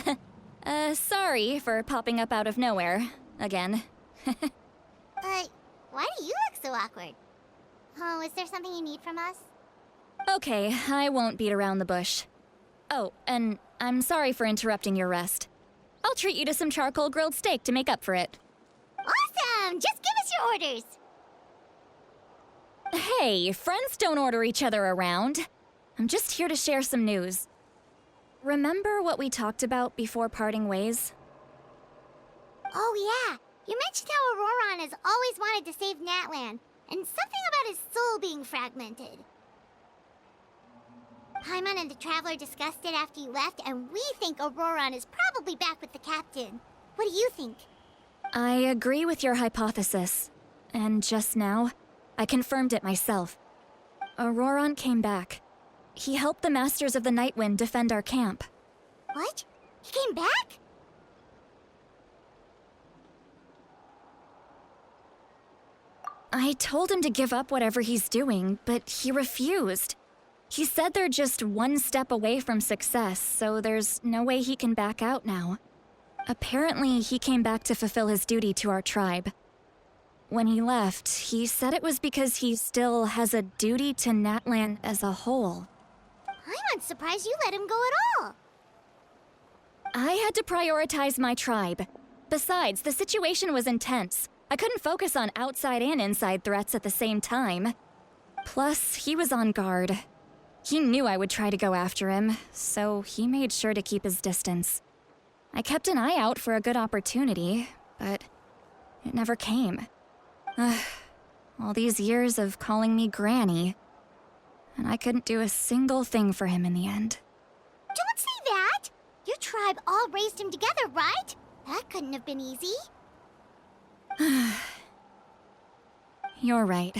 same. Sorry for popping up out of nowhere. Again. Why do you look so awkward? Oh, is there something you need from us? Okay, I won't beat around the bush. Oh, and I'm sorry for interrupting your rest. I'll treat you to some charcoal grilled steak to make up for it. Awesome! Just give us your orders! Hey, friends don't order each other around. I'm just here to share some news. Remember what we talked about before parting ways? Oh yeah, you mentioned how Auroron has always wanted to save Natlan, and something about his soul being fragmented. Paimon and the Traveler discussed it after you left, and we think Auroron is probably back with the captain. What do you think? I agree with your hypothesis. And just now, I confirmed it myself. Auroron came back. He helped the Masters of the Nightwind defend our camp. What? He came back? I told him to give up whatever he's doing, but he refused. He said they're just one step away from success, so there's no way he can back out now. Apparently, he came back to fulfill his duty to our tribe. When he left, he said it was because he still has a duty to Natlan as a whole. I'm surprised you let him go at all. I had to prioritize my tribe. Besides, the situation was intense. I couldn't focus on outside and inside threats at the same time. Plus, he was on guard. He knew I would try to go after him, so he made sure to keep his distance. I kept an eye out for a good opportunity, but it never came. All these years of calling me Granny, and I couldn't do a single thing for him in the end. Don't say that! Your tribe all raised him together, right? That couldn't have been easy. You're right.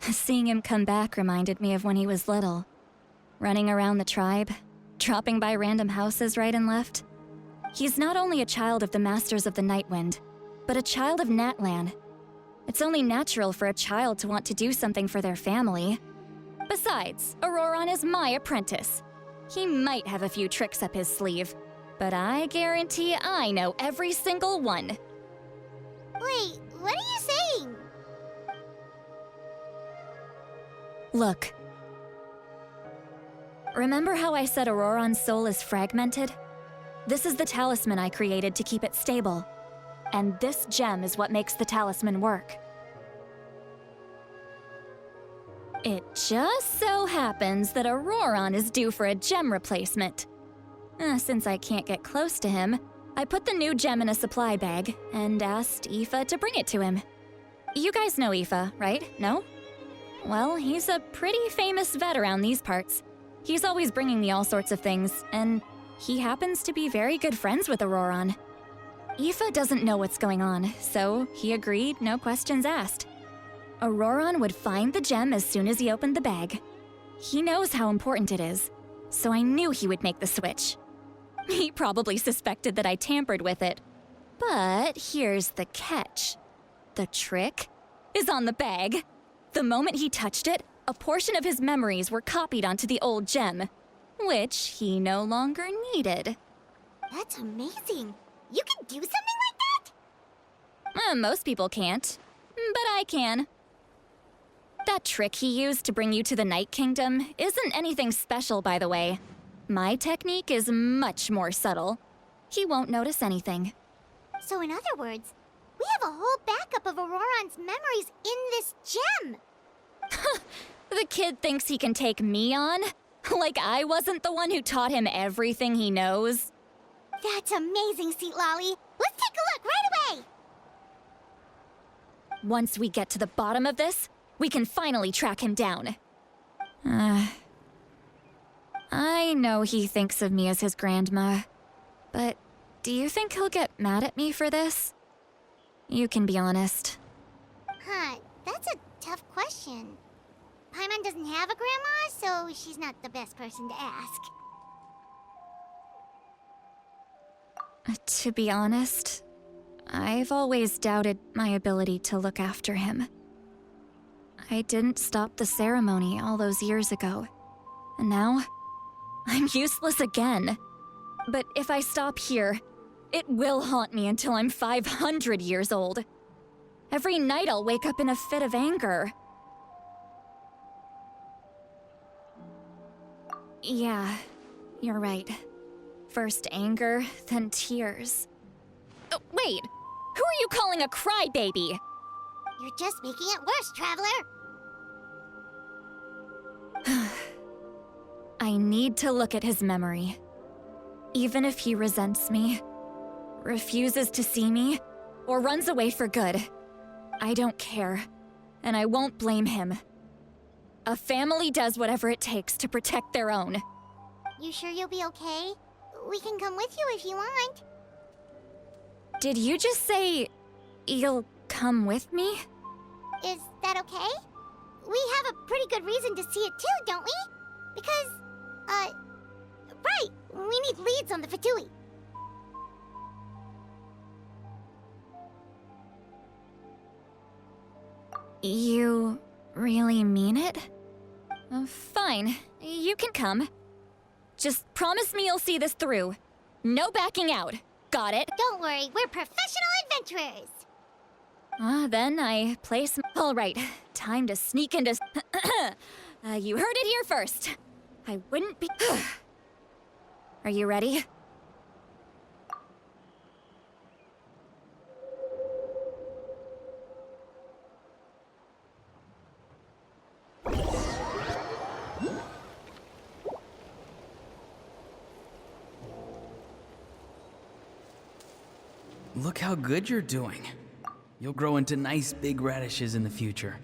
Seeing him come back reminded me of when he was little. Running around the tribe, dropping by random houses right and left. He's not only a child of the Masters of the Nightwind, but a child of Natlan. It's only natural for a child to want to do something for their family. Besides, Auroron is my apprentice. He might have a few tricks up his sleeve, but I guarantee I know every single one. Wait, what are you saying? Look. Remember how I said Auroron's soul is fragmented? This is the talisman I created to keep it stable. And this gem is what makes the talisman work. It just so happens that Auroron is due for a gem replacement. Since I can't get close to him, I put the new gem in a supply bag and asked Aoife to bring it to him. You guys know Aoife, right? No? Well, he's a pretty famous vet around these parts. He's always bringing me all sorts of things, and he happens to be very good friends with Auroron. Aoife doesn't know what's going on, so he agreed, no questions asked. Auroron would find the gem as soon as he opened the bag. He knows how important it is, so I knew he would make the switch. He probably suspected that I tampered with it. But here's the catch. The trick is on the bag. The moment he touched it, a portion of his memories were copied onto the old gem, which he no longer needed. That's amazing. You can do something like that? Most people can't, but I can. That trick he used to bring you to the Night Kingdom isn't anything special, by the way. My technique is much more subtle. He won't notice anything. So in other words, we have a whole backup of Auroron's memories in this gem! The kid thinks he can take me on? Like I wasn't the one who taught him everything he knows? That's amazing, CITLALI! Let's take a look right away! Once we get to the bottom of this, we can finally track him down. I know he thinks of me as his grandma, but do you think he'll get mad at me for this? You can be honest. That's a tough question. Paimon doesn't have a grandma, so she's not the best person to ask. To be honest, I've always doubted my ability to look after him. I didn't stop the ceremony all those years ago, and now I'm useless again. But if I stop here, it will haunt me until I'm 500 years old. Every night I'll wake up in a fit of anger. Yeah, you're right. First anger, then tears. Oh, wait! Who are you calling a crybaby? You're just making it worse, Traveler! I need to look at his memory. Even if he resents me, refuses to see me, or runs away for good, I don't care, and I won't blame him. A family does whatever it takes to protect their own. You sure you'll be okay? We can come with you if you want. Did you just say you'll come with me? Is that okay? We have a pretty good reason to see it too, don't we? Because, right, we need leads on the Fatui. You really mean it? Fine, you can come. Just promise me you'll see this through. No backing out. Got it? Don't worry, we're professional adventurers. Then I place... All right, time to sneak into... you heard it here first. I wouldn't be... Are you ready? Look how good you're doing. You'll grow into nice big radishes in the future.